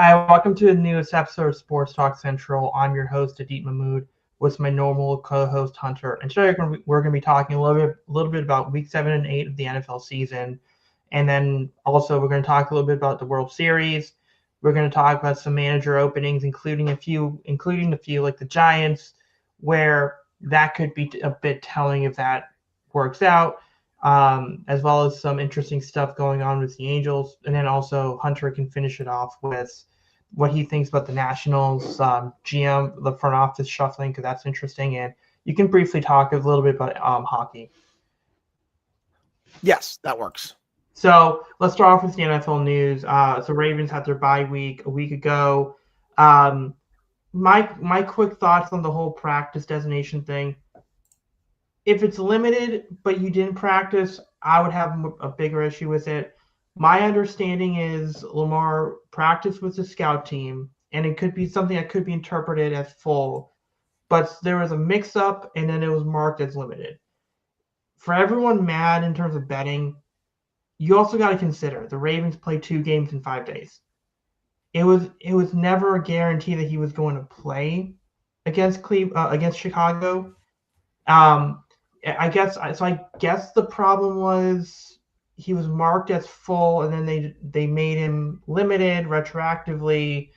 Hi, welcome to the newest episode of Sports Talk Central. I'm your host, Adit Mahmood, with my normal co-host Hunter. And today we're going to be talking a little bit about Week 7 and 8 of the NFL season, and then also we're going to talk a little bit about the World Series. We're going to talk about some manager openings, including a few like the Giants, where that could be a bit telling if that works out. As well as some interesting stuff going on with the Angels, and then also Hunter can finish it off with what he thinks about the Nationals GM, the front office shuffling, because that's interesting. And you can briefly talk a little bit about hockey. Yes, that works. So let's start off with the NFL news. So Ravens had their bye week a week ago. Um, my quick thoughts on the whole practice designation thing. If it's limited, but you didn't practice, I would have a bigger issue with it. My understanding is Lamar practiced with the scout team, and it could be something that could be interpreted as full, but there was a mix-up, and then it was marked as limited. For everyone mad in terms of betting, you also got to consider the Ravens played 2 games in 5 days. It was never a guarantee that he was going to play against Chicago. Um, I guess the problem was he was marked as full, and then they made him limited retroactively.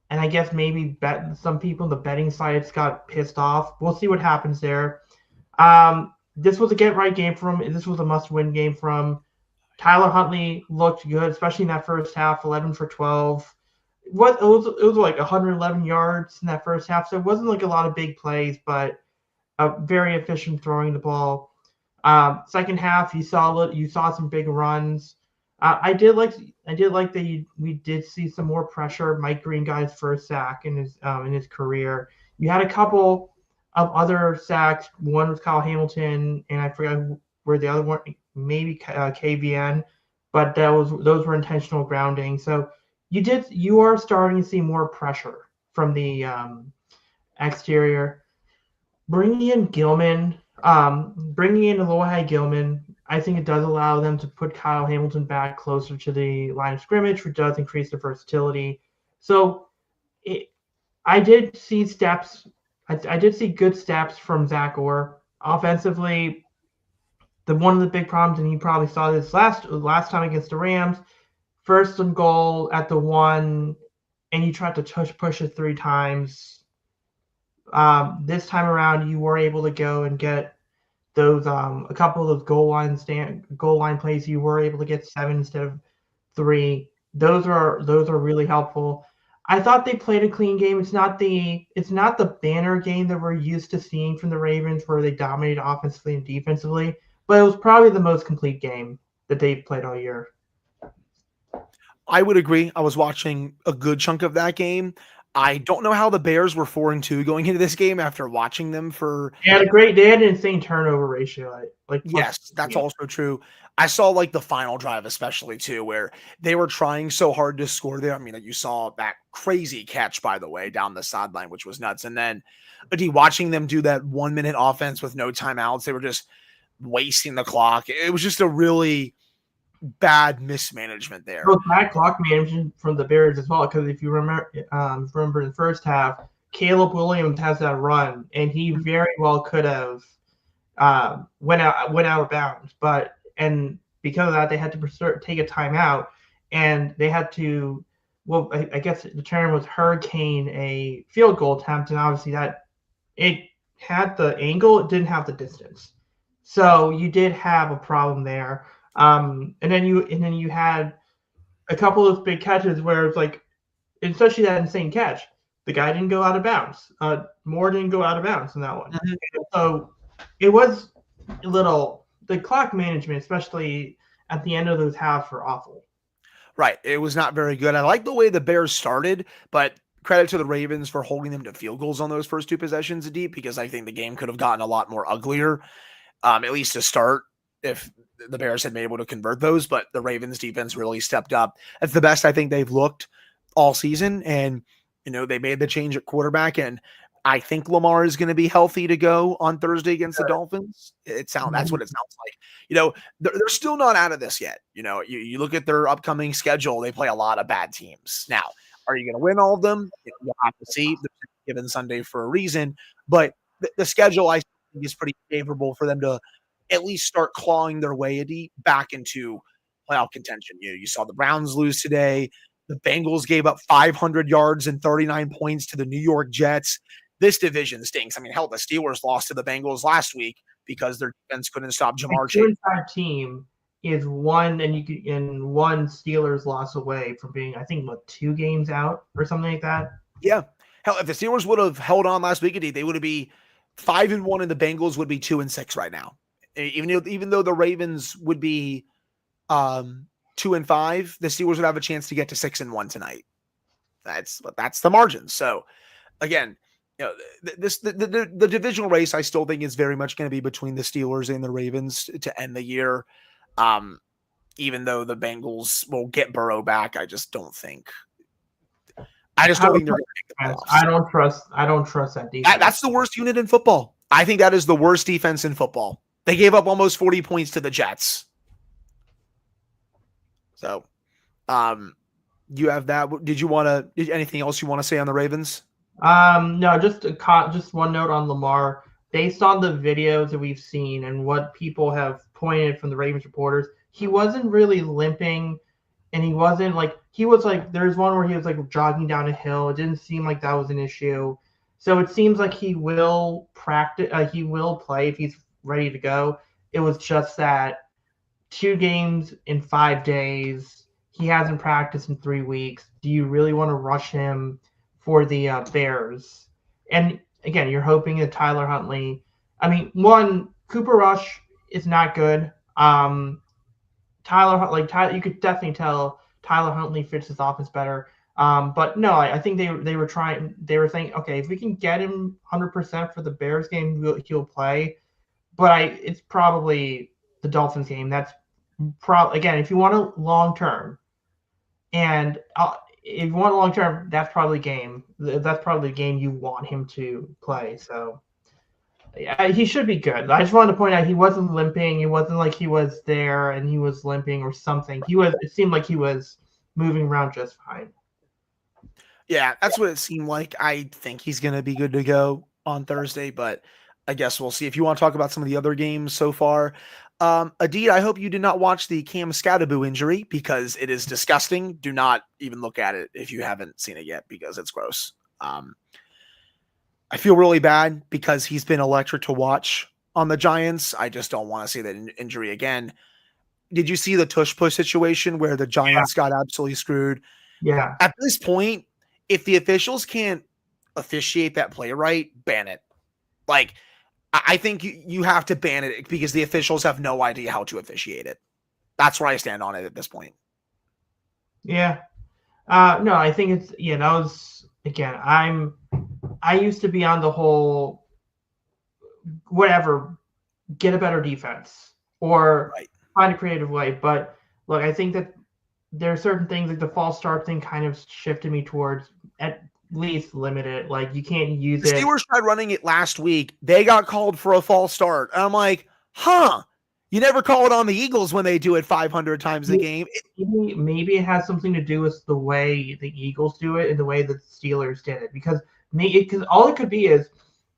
And I guess maybe some people in the betting sites got pissed off. We'll see what happens there. This was a get right game for him. This was a must win game for him. Tyler Huntley looked good, especially in that first half, 11 for 12. It was like 111 yards in that first half, so it wasn't like a lot of big plays, but very efficient throwing the ball. Second half, you saw some big runs. I did like that we did see some more pressure. Mike Green got his first sack in his career. You had a couple of other sacks. One was Kyle Hamilton, and I forgot where the other one, maybe KVN, but those were intentional grounding. So you are starting to see more pressure from the exterior. Bringing in Alohi Gilman, I think it does allow them to put Kyle Hamilton back closer to the line of scrimmage, which does increase the versatility. So I did see steps. I did see good steps from Zach Orr offensively. One of the big problems, and he probably saw this last time against the Rams, first and goal at the 1, and you tried to push it 3 times. This time around, you were able to go and get those a couple of those goal line plays. You were able to get 7 instead of 3. Those are really helpful. I thought they played a clean game. It's not the banner game that we're used to seeing from the Ravens, where they dominated offensively and defensively, but it was probably the most complete game that they've played all year. I would agree. I was watching a good chunk of that game. I don't know how the Bears were 4-2 going into this game after watching them for. They had an insane turnover ratio. Yes, that's also true. I saw like the final drive, especially too, where they were trying so hard to score there. I mean, you saw that crazy catch, by the way, down the sideline, which was nuts. And then watching them do that 1-minute offense with no timeouts, they were just wasting the clock. It was just a really bad mismanagement there. It was bad clock management from the Bears as well, because if you remember in the first half, Caleb Williams has that run, and he very well could have went out of bounds, and because of that, they had to take a timeout, and they had to. Well, I guess the term was hurricane a field goal attempt, and obviously that it had the angle, it didn't have the distance, so you did have a problem there. And then you had a couple of big catches where it's like, especially that insane catch, the guy didn't go out of bounds. Moore didn't go out of bounds in that one. Mm-hmm. So it was a little, the clock management, especially at the end of those halves, were awful. Right. It was not very good. I like the way the Bears started, but credit to the Ravens for holding them to field goals on those first 2 possessions deep, because I think the game could have gotten a lot more uglier, at least to start, if the Bears had been able to convert those. But the Ravens defense really stepped up. That's the best I think they've looked all season. And, they made the change at quarterback. And I think Lamar is going to be healthy to go on Thursday against the Dolphins. That's what it sounds like. They're still not out of this yet. You look at their upcoming schedule; they play a lot of bad teams. Now, are you going to win all of them? You'll have to see. They're given Sunday for a reason, but the schedule I think is pretty favorable for them to at least start clawing their way back into playoff contention. You saw the Browns lose today. The Bengals gave up 500 yards and 39 points to the New York Jets. This division stinks. I mean, hell, the Steelers lost to the Bengals last week because their defense couldn't stop Jamar Chase. The team is one Steelers loss away from being, I think, 2 games out or something like that. Yeah. Hell, if the Steelers would have held on last week, they would be 5-1, and the Bengals would be 2-6 right now. Even though the Ravens would be 2-5, the Steelers would have a chance to get to 6-1 tonight. That's the margin. So again, the divisional race, I still think is very much going to be between the Steelers and the Ravens to end the year. Even though the Bengals will get Burrow back, I just don't think. I just don't think they're going to make the playoffs. I don't trust that defense. That's the worst unit in football. I think that is the worst defense in football. They gave up almost 40 points to the Jets. So, you have that. Anything else you want to say on the Ravens? No, just one note on Lamar. Based on the videos that we've seen and what people have pointed from the Ravens reporters, he wasn't really limping, and he was there's one where he was jogging down a hill. It didn't seem like that was an issue. So it seems like he will practice. He will play if he's ready to go. It was just that 2 games in 5 days. He hasn't practiced in 3 weeks. Do you really want to rush him for the Bears? And again, you're hoping that Tyler Huntley. I mean, Cooper Rush is not good. Tyler, you could definitely tell Tyler Huntley fits his offense better. But no, I think they were trying. They were saying, okay, if we can get him 100% for the Bears game, he'll play. But it's probably the Dolphins game. That's again, if you want a long term, and if you want long term, that's probably the game you want him to play. So he should be good. I just wanted to point out he wasn't limping. It wasn't like he was there and he was limping or something. It seemed like he was moving around just fine. Yeah, that's what it seemed like. I think he's going to be good to go on Thursday, but I guess we'll see. If you want to talk about some of the other games so far, Adid, I hope you did not watch the Cam Scadaboo injury because it is disgusting. Do not even look at it if you haven't seen it yet because it's gross. I feel really bad because he's been electric to watch on the Giants. I just don't want to see that injury again. Did you see the tush push situation where the Giants got absolutely screwed? Yeah. At this point, if the officials can't officiate that play right, ban it. I think you have to ban it because the officials have no idea how to officiate it. That's where I stand on it at this point. Yeah. No, I think it's, that was, again, I used to be on the whole, whatever, get a better defense or find a creative way. But look, I think that there are certain things like the false start thing kind of shifted me towards at least limit it. Like you can't use it. The Steelers tried running it last week. They got called for a false start. And I'm like, you never call it on the Eagles when they do it 500 times a game. Maybe it has something to do with the way the Eagles do it and the way the Steelers did it. Because all it could be is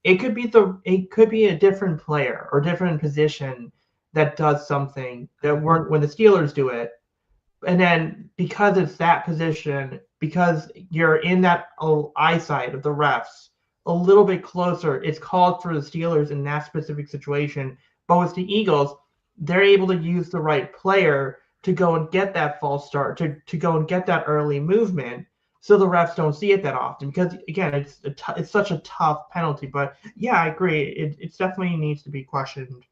it could be a different player or different position that does something that weren't when the Steelers do it. And then because it's that position, because you're in that eyesight of the refs a little bit closer, it's called for the Steelers in that specific situation. But with the Eagles, they're able to use the right player to go and get that false start, to go and get that early movement, so the refs don't see it that often. Because again, it's such a tough penalty. But yeah, I agree. It definitely needs to be questioned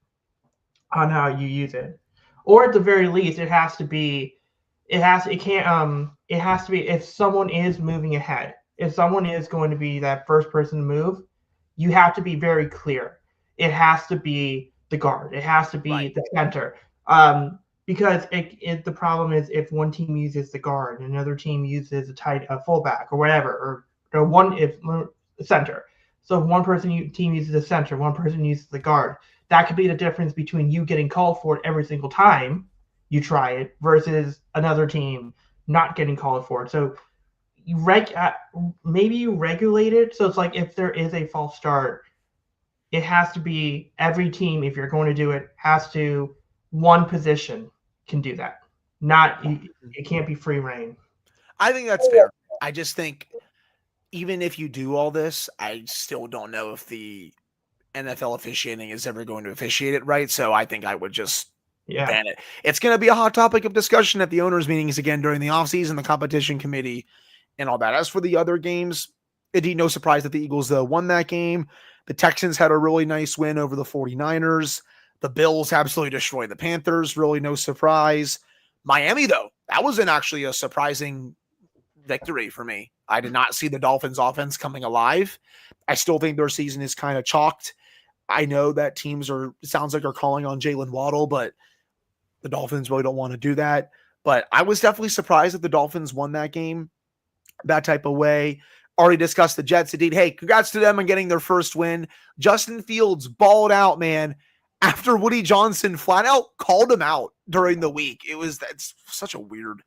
on how you use it, or at the very least, it has to be if someone is moving ahead, if someone is going to be that first person to move, you have to be very clear. It has to be the guard. It has to be the center. Because the problem is if one team uses the guard and another team uses a fullback or whatever, or center. So if one team uses the center, one person uses the guard. That could be the difference between you getting called for it every single time you try it versus another team not getting called for it. So maybe you regulate it. So it's like if there is a false start, it has to be every team, if you're going to do it, has to one position can do that. Not it can't be free reign. I think that's fair. I just think even if you do all this, I still don't know if the NFL officiating is ever going to officiate it right. So I think I would just ban it. It's going to be a hot topic of discussion at the owners' meetings again during the offseason, the competition committee, and all that. As for the other games, indeed, no surprise that the Eagles won that game. The Texans had a really nice win over the 49ers. The Bills absolutely destroyed the Panthers. Really no surprise. Miami, though, that was actually a surprising victory for me. I did not see the Dolphins offense coming alive. I still think their season is kind of chalked. I know that teams sounds like are calling on Jalen Waddle, but the Dolphins really don't want to do that. But I was definitely surprised that the Dolphins won that game that type of way. Already discussed the Jets. Indeed, hey, congrats to them on getting their first win. Justin Fields balled out, man, after Woody Johnson flat out called him out during the week. That's such a weird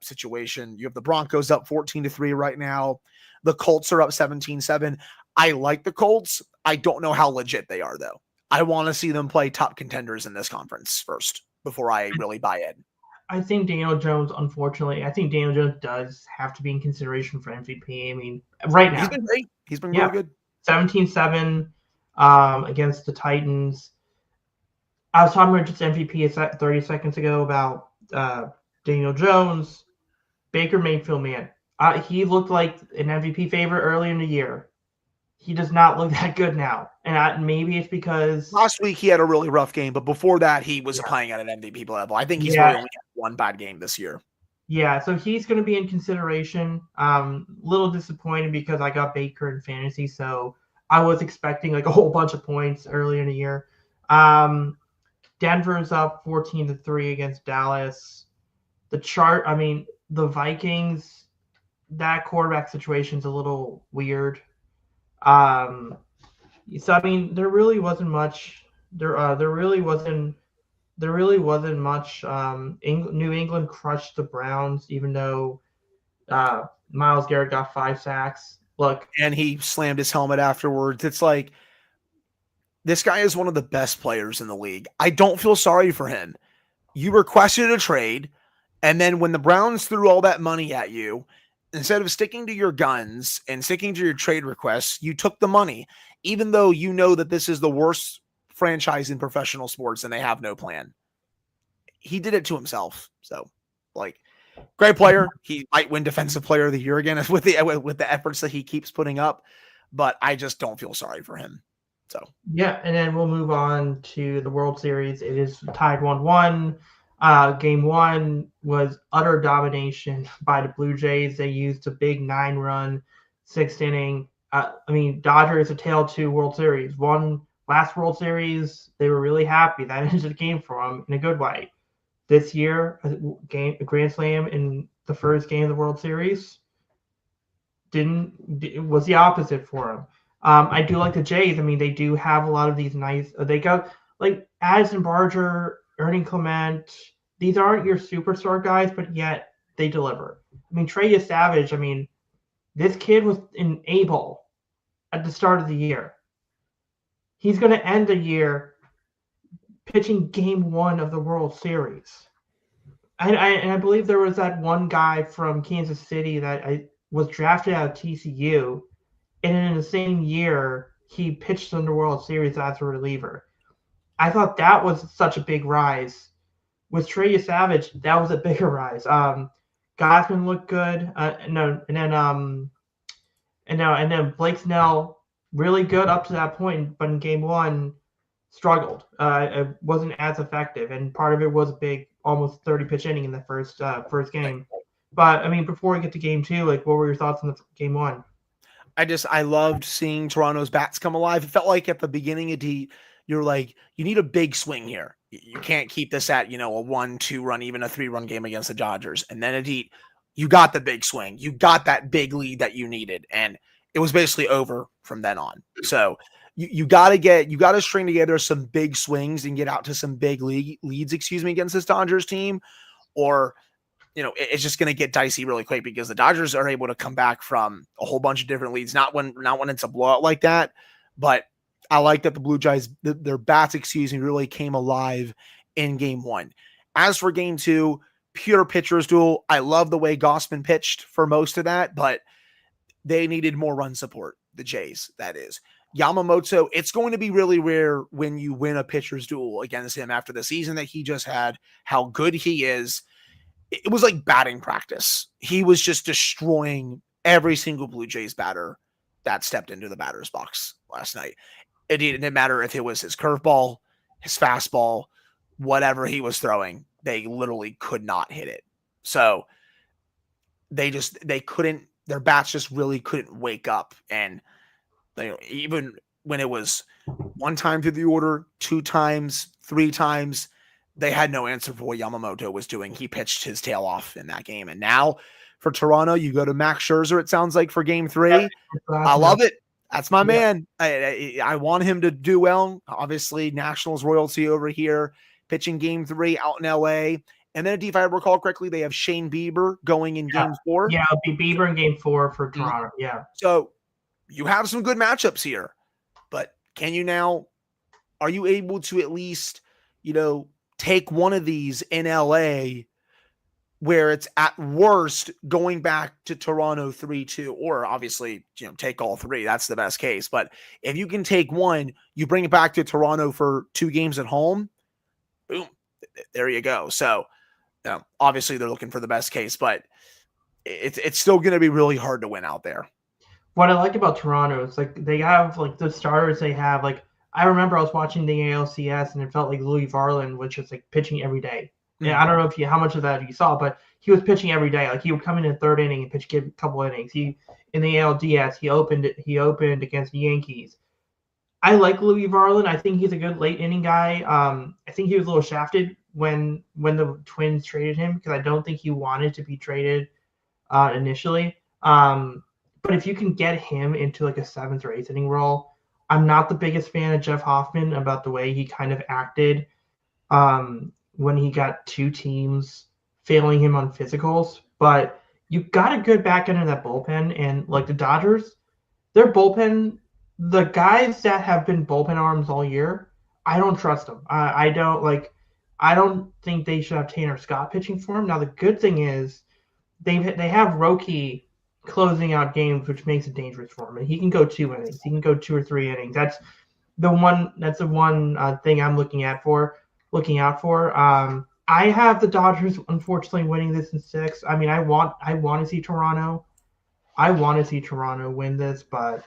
situation. You have the Broncos up 14-3 right now. The Colts are up 17-7. I like the Colts. I don't know how legit they are, though. I want to see them play top contenders in this conference first before I really buy in. I think Daniel Jones, unfortunately, Daniel Jones does have to be in consideration for MVP. I mean, right now. He's been great. He's been really good. 17-7 against the Titans. I was talking about just MVP 30 seconds ago about Daniel Jones. Baker Mayfield, man. He looked like an MVP favorite early in the year. He does not look that good now. And maybe it's because last week he had a really rough game, but before that he was playing at an MVP level. I think he's really only had one bad game this year. Yeah, so he's going to be in consideration. Little disappointed because I got Baker in fantasy, so I was expecting like a whole bunch of points early in the year. Denver's up 14-3 against Dallas. The Vikings, that quarterback situation's a little weird. So I mean, there really wasn't much. There really wasn't much. New England crushed the Browns, even though Myles Garrett got 5 sacks. Look, and he slammed his helmet afterwards. It's like, this guy is one of the best players in the league. I don't feel sorry for him. You requested a trade, and then when the Browns threw all that money at you, instead of sticking to your guns and sticking to your trade requests, you took the money, even though you know that this is the worst franchise in professional sports and they have no plan. He did it to himself. So, like, great player. He might win Defensive Player of the Year again with the efforts that he keeps putting up, but I just don't feel sorry for him. So yeah, and then we'll move on to the World Series. It is tied 1-1. Game 1 was utter domination by the Blue Jays. They used a big 9-run 6th inning. Dodgers a tale to World Series. Won last World Series. They were really happy. That ended the game for them in a good way. This year, a grand slam in the first game of the World Series was the opposite for them. I do like the Jays. I mean, they do have a lot of these nice. They got like Addison Barger, Ernie Clement. These aren't your superstar guys, but yet they deliver. I mean, Trey Savage. I mean, this kid was in A-ball at the start of the year. He's going to end the year pitching Game 1 of the World Series. And I believe there was that one guy from Kansas City that was drafted out of TCU. And in the same year, he pitched in the World Series as a reliever. I thought that was such a big rise. With Trey Savage, that was a bigger rise. Gausman looked good. And then Blake Snell really good up to that point, but in Game 1 struggled. It wasn't as effective, and part of it was a big, almost 30-pitch inning in the first game. But I mean, before we get to Game 2, like, what were your thoughts on the Game 1? I loved seeing Toronto's bats come alive. It felt like at the beginning of you're like, you need a big swing here. You can't keep this at, a 1-2 run, even a 3-run game against the Dodgers. And then you got the big swing. You got that big lead that you needed. And it was basically over from then on. So you got to string together some big swings and get out to some big leads, against this Dodgers team, or it's just going to get dicey really quick because the Dodgers are able to come back from a whole bunch of different leads. Not when it's a blowout like that, but I like that the Blue Jays, their bats, really came alive in game 1. As for game 2, pure pitcher's duel. I love the way Gausman pitched for most of that, but they needed more run support. The Jays, that is. Yamamoto, it's going to be really rare when you win a pitcher's duel against him after the season that he just had, how good he is. It was like batting practice. He was just destroying every single Blue Jays batter that stepped into the batter's box last night. It didn't matter if it was his curveball, his fastball, whatever he was throwing, they literally could not hit it. So they couldn't, their bats just really couldn't wake up. And even when it was one time through the order, 2 times, 3 times, they had no answer for what Yamamoto was doing. He pitched his tail off in that game. And now for Toronto, you go to Max Scherzer, it sounds like, for game 3. I love it. That's my man. I want him to do well. Obviously, Nationals royalty over here, pitching game 3 out in LA. And then, if I recall correctly, they have Shane Bieber going in game 4. Yeah, it'll be Bieber in game 4 for Toronto. Yeah. So you have some good matchups here. But are you able to at least, take one of these in LA where it's at worst going back to Toronto 3-2, or obviously, take all 3. That's the best case. But if you can take one, you bring it back to Toronto for 2 games at home, boom, there you go. So obviously they're looking for the best case, but it's still going to be really hard to win out there. What I like about Toronto is they have the starters they have. I remember I was watching the ALCS and it felt like Louis Varland was just pitching every day. Yeah, I don't know how much of that you saw, but he was pitching every day. He would come in the 3rd inning and pitch a couple innings. In the ALDS, he opened against the Yankees. I like Louis Varland. I think he's a good late inning guy. I think he was a little shafted when the Twins traded him because I don't think he wanted to be traded initially. But if you can get him into a 7th or 8th inning role, I'm not the biggest fan of Jeff Hoffman about the way he kind of acted when he got 2 teams failing him on physicals. But you got a good back end of that bullpen. And the Dodgers, their bullpen, the guys that have been bullpen arms all year, I don't trust them. I don't think they should have Tanner Scott pitching for him. Now, the good thing is they have Roki closing out games, which makes it dangerous for him. And he can go 2 innings. He can go 2 or 3 innings. That's the one thing I'm looking out for. I have the Dodgers unfortunately winning this in 6. I mean, I want to see Toronto. I want to see Toronto win this, but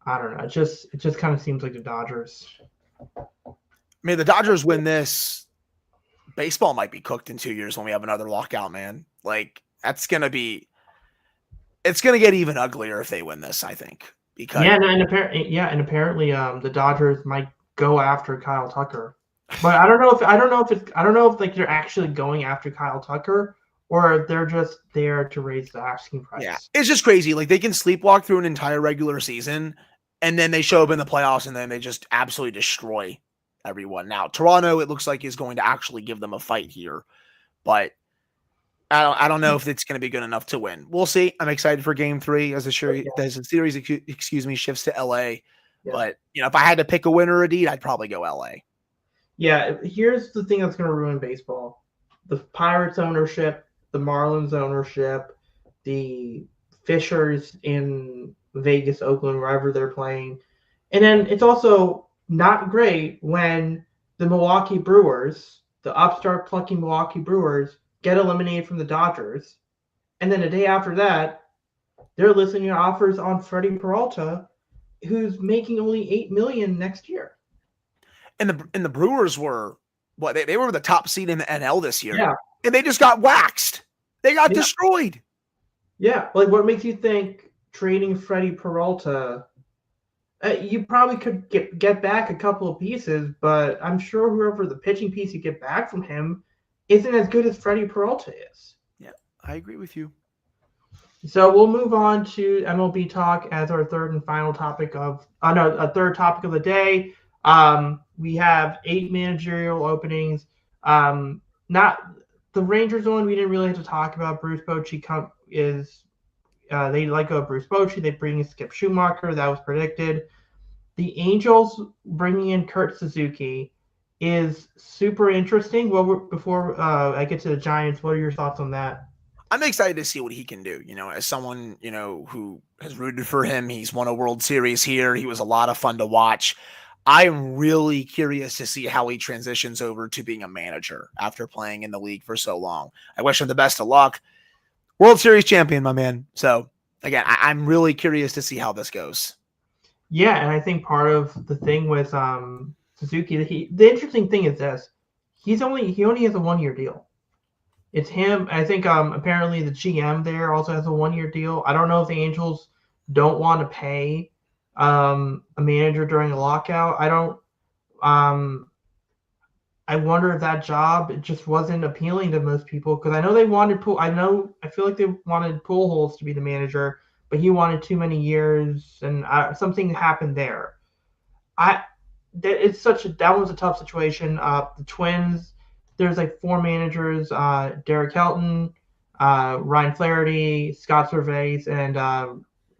I don't know. It just kind of seems like the Dodgers. I mean, the Dodgers win this, baseball might be cooked in 2 years when we have another lockout, man. It's going to get even uglier if they win this, I think. Because and apparently the Dodgers might go after Kyle Tucker. But I don't know if they're actually going after Kyle Tucker or they're just there to raise the asking price. Yeah, it's just crazy. They can sleepwalk through an entire regular season and then they show up in the playoffs and then they just absolutely destroy everyone. Now, Toronto, it looks like, is going to actually give them a fight here, but I don't know if it's going to be good enough to win. We'll see. I'm excited for game 3 as the series shifts to LA. Yeah. But if I had to pick a winner, I'd probably go LA. Yeah, here's the thing that's going to ruin baseball: the Pirates ownership, the Marlins ownership, the Fishers in Vegas, Oakland, wherever they're playing, and then it's also not great when the Milwaukee Brewers, the upstart plucky Milwaukee Brewers, get eliminated from the Dodgers, and then a day after that, they're listening to offers on Freddie Peralta, who's making only $8 million next year. And the Brewers were they were the top seed in the NL this year, and they just got waxed. They got destroyed. Yeah, what makes you think trading Freddie Peralta? You probably could get back a couple of pieces, but I'm sure whoever the pitching piece you get back from him isn't as good as Freddie Peralta is. Yeah, I agree with you. So we'll move on to MLB talk as our third and final topic of a third topic of the day. We have 8 managerial openings. Not the Rangers one. We didn't really have to talk about. Bruce Bochy they let go of Bruce Bochy. They bring in Skip Schumacher. That was predicted. The Angels bringing in Kurt Suzuki is super interesting. Well, before I get to the Giants, what are your thoughts on that? I'm excited to see what he can do. As someone, who has rooted for him, he's won a World Series here. He was a lot of fun to watch. I'm really curious to see how he transitions over to being a manager after playing in the league for so long. I wish him the best of luck. World Series champion, my man. So, again, I'm really curious to see how this goes. Yeah, and I think part of the thing with Suzuki, the interesting thing is this: he only has a 1 year deal. It's him. I think apparently the GM there also has a 1 year deal. I don't know if the Angels don't want to pay a manager during a lockout. I don't. I wonder if that job just wasn't appealing to most people because I know they wanted Pool. I feel like they wanted Pujols to be the manager, but he wanted too many years, and something happened there. I that was a tough situation. The Twins, there's like 4 managers: Derek Helton, Ryan Flaherty, Scott Servais, and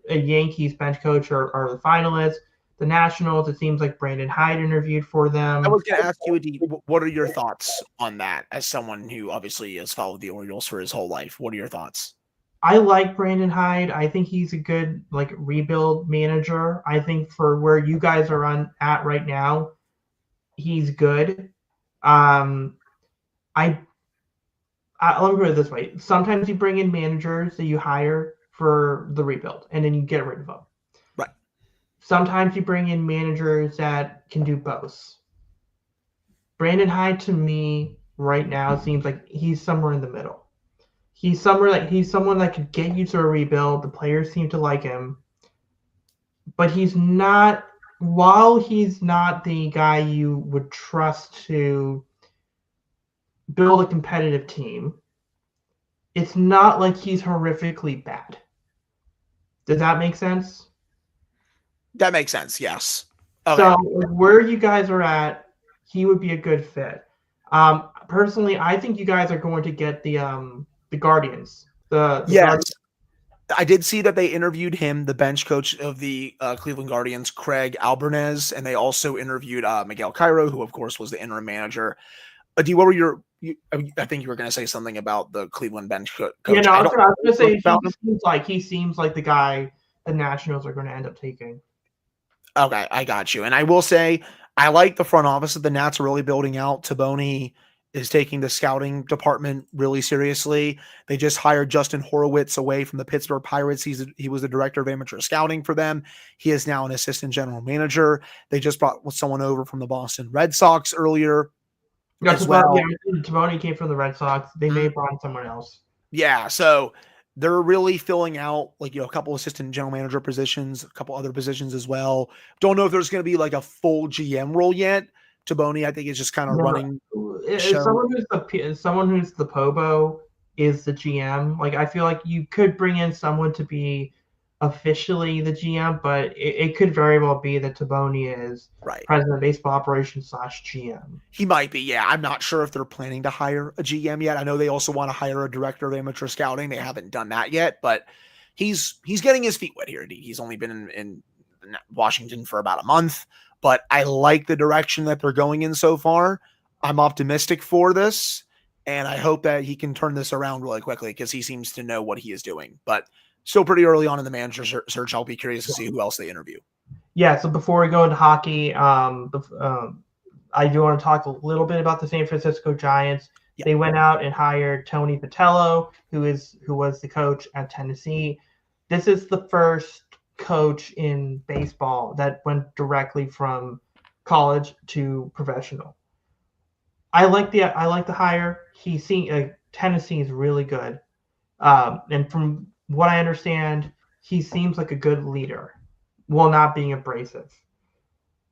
a Yankees bench coach are the finalists. The Nationals, it seems like Brandon Hyde interviewed for I them. was going to ask you, Adi, what are your thoughts on that as someone who obviously has followed the Orioles for his whole life? What are your thoughts? I like Brandon Hyde. I think he's a good rebuild manager. I think for where you guys are at right now, he's good. Um, I let me put it this way: sometimes you bring in managers that you hire for the rebuild, and then you get rid of them. Right. Sometimes you bring in managers that can do both. Brandon Hyde, to me, right now seems like he's somewhere in the middle. He's someone that could get you to a rebuild. The players seem to like him, but he's not. While he's not the guy you would trust to build a competitive team, it's not like he's horrifically bad. Does that make sense? That makes sense. Yes. Okay. So where you guys are at, he would be a good fit. Personally, I think you guys are going to get the Guardians. The Yes. Guardians. I did see that they interviewed him, the bench coach of the Cleveland Guardians, Craig Albernez, and they also interviewed Miguel Cairo, who of course was the interim manager. Adi, what were I think you were going to say something about the Cleveland bench coach. Yeah, no, I was going to say he seems like the guy the Nationals are going to end up taking. Okay, I got you. And I will say, I like the front office of the Nats are really building out. Taboni is taking the scouting department really seriously. They just hired Justin Horowitz away from the Pittsburgh Pirates. He was the director of amateur scouting for them. He is now an assistant general manager. They just brought someone over from the Boston Red Sox earlier. Yeah, Taboni came from the Red Sox. They may have brought someone else. Yeah, so they're really filling out a couple assistant general manager positions, a couple other positions as well. Don't know if there's going to be a full GM role yet. Taboni, I think, is just kind of running. Someone who's the Pobo is the GM. I feel like you could bring in someone to be officially the GM, but it could very well be that Taboni is president of baseball operations / GM. He might be, yeah. I'm not sure if they're planning to hire a GM yet. I know they also want to hire a director of amateur scouting. They haven't done that yet, but he's getting his feet wet here. He's only been in Washington for about a month, but I like the direction that they're going in so far. I'm optimistic for this, and I hope that he can turn this around really quickly because he seems to know what he is doing. But still pretty early on in the manager search. I'll be curious to see who else they interview. Yeah, so before we go into hockey, I do want to talk a little bit about the San Francisco Giants. Yeah. They went out and hired Tony Vitello, who was the coach at Tennessee. This is the first coach in baseball that went directly from college to professional. I like the hire. Tennessee is really good, and from what I understand, he seems like a good leader, while not being abrasive.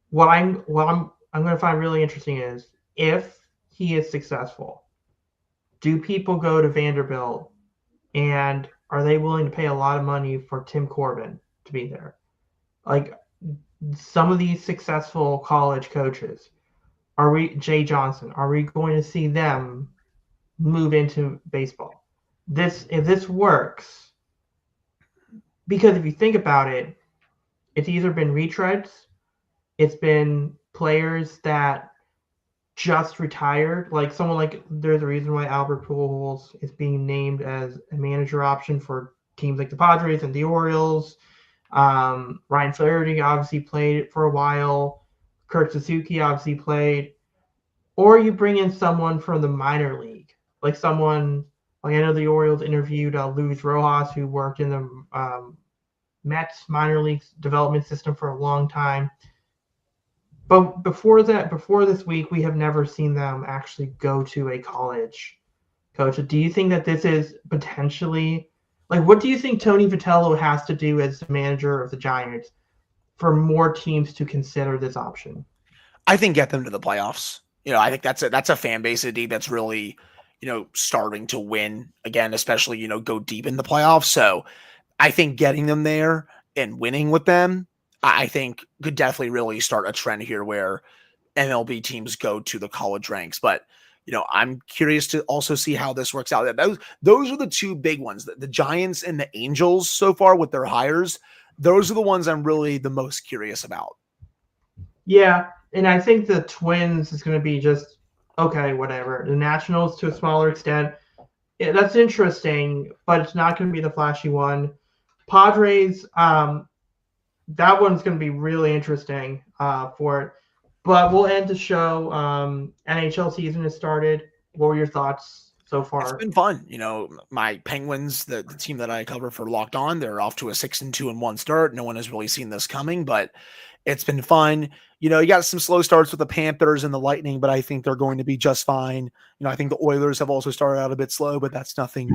What I'm going to find really interesting is if he is successful, do people go to Vanderbilt And are they willing to pay a lot of money for Tim Corbin to be there? Like some of these successful college coaches, Jay Johnson, are we going to see them move into baseball? If this works, because if you think about it, it's either been retreads, it's been players that just retired, like someone like there's a reason why Albert Pujols is being named as a manager option for teams like the Padres and the Orioles. Ryan Flaherty obviously played for a while. Kurt Suzuki obviously played. Or you bring in someone from the minor league, like someone like I know the Orioles interviewed Luis Rojas, who worked in the Mets minor league development system for a long time. But before this week, we have never seen them actually go to a college coach. Do you think that this is potentially like what do you think Tony Vitello has to do as the manager of the Giants for more teams to consider this option? I think get them to the playoffs. I think that's a fan base indeed that's really, starting to win again, especially, go deep in the playoffs. So I think getting them there and winning with them, I think could definitely really start a trend here where MLB teams go to the college ranks. But I'm curious to also see how this works out. Those are the two big ones, the Giants and the Angels so far with their hires. Those are the ones I'm really the most curious about. Yeah, and I think the Twins is going to be just okay, whatever. The Nationals to a smaller extent, yeah, that's interesting, but it's not going to be the flashy one. Padres, that one's going to be really interesting for it. But we'll end the show. NHL season has started. What were your thoughts so far? It's been fun. My Penguins, the team that I cover for Locked On, they're off to a 6-2-1 start. No one has really seen this coming, but it's been fun. You got some slow starts with the Panthers and the Lightning, but I think they're going to be just fine. I think the Oilers have also started out a bit slow, but that's nothing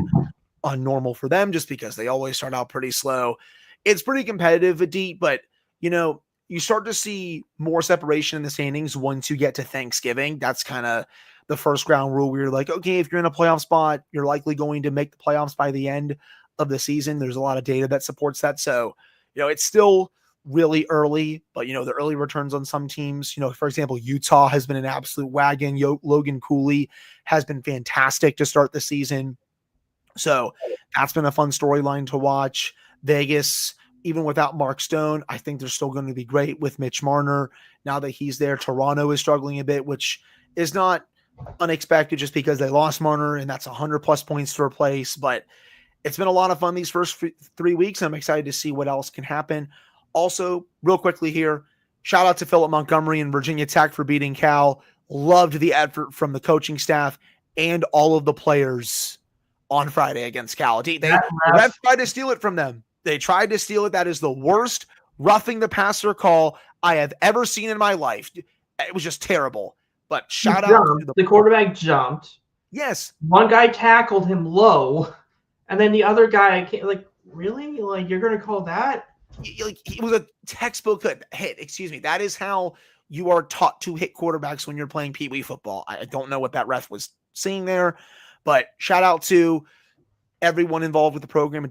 unnormal for them just because they always start out pretty slow. It's pretty competitive, deep, but you start to see more separation in the standings once you get to Thanksgiving. That's kind of the first ground rule where you're like, okay, if you're in a playoff spot, you're likely going to make the playoffs by the end of the season. There's a lot of data that supports that. So, it's still really early, but the early returns on some teams, for example, Utah has been an absolute wagon. Logan Cooley has been fantastic to start the season. So that's been a fun storyline to watch. Vegas, even without Mark Stone, I think they're still going to be great with Mitch Marner. Now that he's there, Toronto is struggling a bit, which is not unexpected just because they lost Marner, and that's 100+ points to replace. But it's been a lot of fun these first 3 weeks. I'm excited to see what else can happen. Also, real quickly here, shout out to Philip Montgomery and Virginia Tech for beating Cal. Loved the effort from the coaching staff and all of the players on Friday against Cal. The refs tried to steal it from them. They tried to steal it. That is the worst roughing the passer call I have ever seen in my life. It was just terrible. But shout out to the quarterback jumped. Yes. One guy tackled him low, and then the other guy really? Like you're going to call that? It was a textbook hit. Excuse me. That is how you are taught to hit quarterbacks when you're playing Pee Wee football. I don't know what that ref was seeing there, but shout out to everyone involved with the program.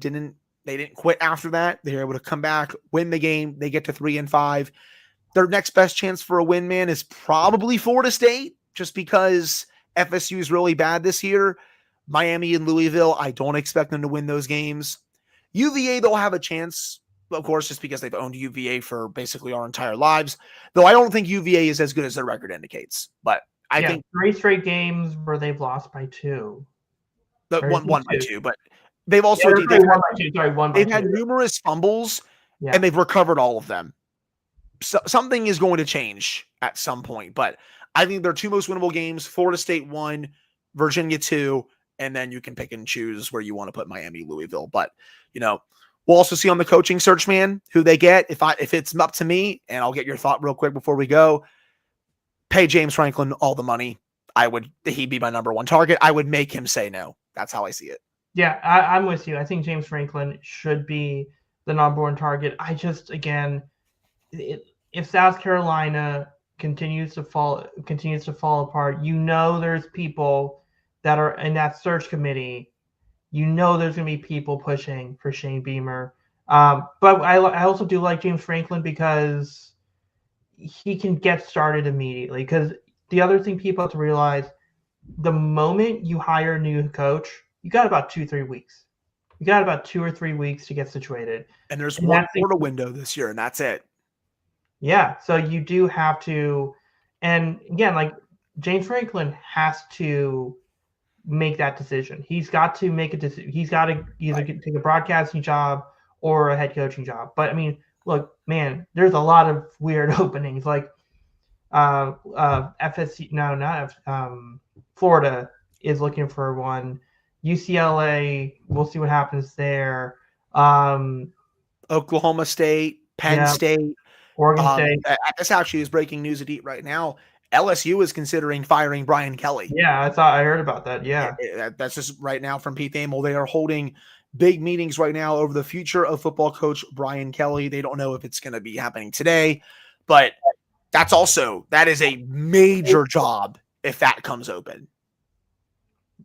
They didn't quit after that. They were able to come back, win the game. They get to 3-5. Their next best chance for a win, man, is probably Florida State, just because FSU is really bad this year. Miami and Louisville, I don't expect them to win those games. UVA, they'll have a chance, of course, just because they've owned UVA for basically our entire lives. Though I don't think UVA is as good as their record indicates. But I think 3 straight games where they've lost by 2. One by 2, but they've also they've had numerous fumbles and they've recovered all of them. So something is going to change at some point, but I think their 2 most winnable games, Florida State 1, Virginia 2, and then you can pick and choose where you want to put Miami, Louisville. But, we'll also see on the coaching search, man, who they get. If it's up to me, and I'll get your thought real quick before we go, pay James Franklin all the money. He'd be my number 1 target. I would make him say no. That's how I see it. Yeah, I'm with you. I think James Franklin should be the number 1 target. I just, again, if South Carolina continues to fall apart, there's people that are in that search committee. you know there's going to be people pushing for Shane Beamer. But I also do like James Franklin because he can get started immediately. Because the other thing people have to realize, the moment you hire a new coach, you got about 2-3 weeks. You got about 2 or 3 weeks to get situated. And there's one quarter window this year, and that's it. Yeah, so you do have to, and again, like James Franklin has to make that decision. He's got to make a decision. He's got to either take a broadcasting job or a head coaching job. But I mean, look, man, there's a lot of weird openings. Like FSC, no, not Florida is looking for one. UCLA, we'll see what happens there. Oklahoma State, Penn State, Oregon State. This actually is breaking news at right now. LSU is considering firing Brian Kelly. Yeah, I heard about that. Yeah. That's just right now from Pete Thamel. They are holding big meetings right now over the future of football coach Brian Kelly. They don't know if it's going to be happening today, but that is a major job if that comes open.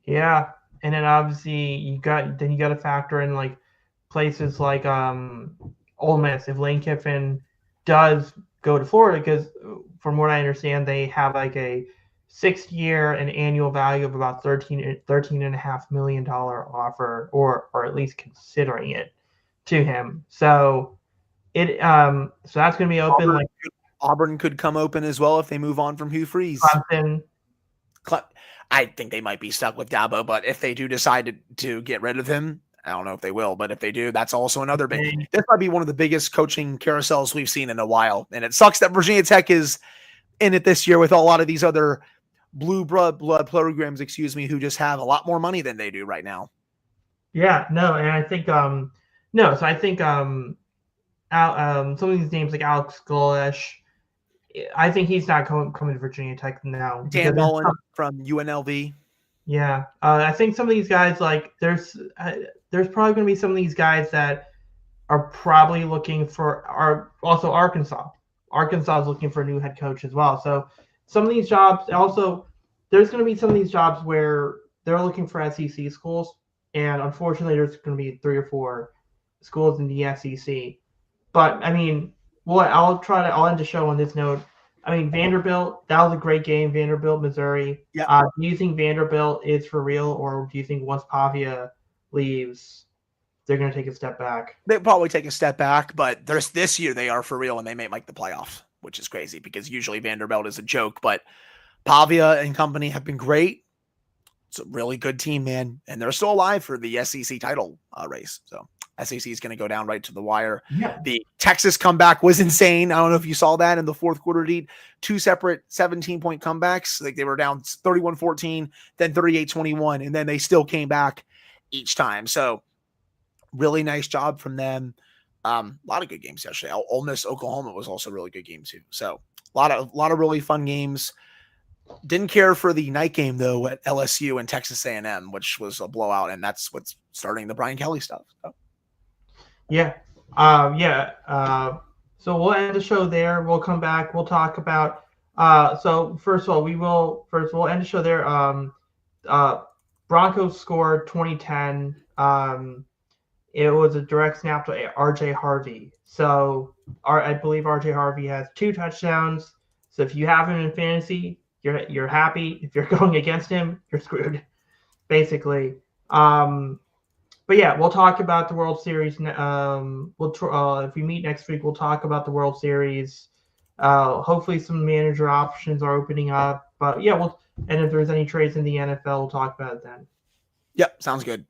Yeah. And then obviously you got to factor in like places like Ole Miss. If Lane Kiffin does go to Florida, because from what I understand, they have like a 6-year and annual value of about $13.5 million offer, or at least considering it to him. So so that's going to be open. Auburn could come open as well if they move on from Hugh Freeze. Clemson. I think they might be stuck with Dabo, but if they do decide to get rid of him, I don't know if they will, but if they do, that's also another big. This might be one of the biggest coaching carousels we've seen in a while, and it sucks that Virginia Tech is in it this year with a lot of these other blue blood programs, who just have a lot more money than they do right now. Yeah, no, and I think some of these names like Alex Golesh, I think he's not coming to Virginia Tech now. Dan Mullen from UNLV. Yeah, I think some of these guys, like there's probably going to be some of these guys that are probably looking for, are also Arkansas. Arkansas is looking for a new head coach as well. So some of these jobs, also there's going to be some of these jobs where they're looking for SEC schools, and unfortunately there's going to be 3 or 4 schools in the SEC. But I mean, I'll end the show on this note. I mean, Vanderbilt, that was a great game. Vanderbilt, Missouri. Yeah. Do you think Vanderbilt is for real, or do you think once Pavia leaves, they're going to take a step back? They'll probably take a step back, but this year they are for real, and they may make the playoffs, which is crazy because usually Vanderbilt is a joke. But Pavia and company have been great. It's a really good team, man, and they're still alive for the SEC title race. So SEC is going to go down right to the wire. Yeah. The Texas comeback was insane. I don't know if you saw that in the fourth quarter, Deed. 2 separate 17-point comebacks. Like they were down 31-14, then 38-21, and then they still came back each time. So really nice job from them. A lot of good games yesterday. Ole Miss, Oklahoma was also a really good game too. So a lot of really fun games. Didn't care for the night game though at LSU and Texas A&M, which was a blowout, and that's what's starting the Brian Kelly stuff. So. Yeah. So we'll end the show there. We'll come back. We'll talk about. So first of all, we'll end the show there. Broncos scored 2010. It was a direct snap to RJ Harvey. So I believe RJ Harvey has 2 touchdowns. So if you have him in fantasy, you're happy. If you're going against him, you're screwed, basically. But yeah, we'll talk about the World Series. If we meet next week, we'll talk about the World Series. Hopefully, some manager options are opening up. But yeah, and if there's any trades in the NFL, we'll talk about it then. Yep, sounds good.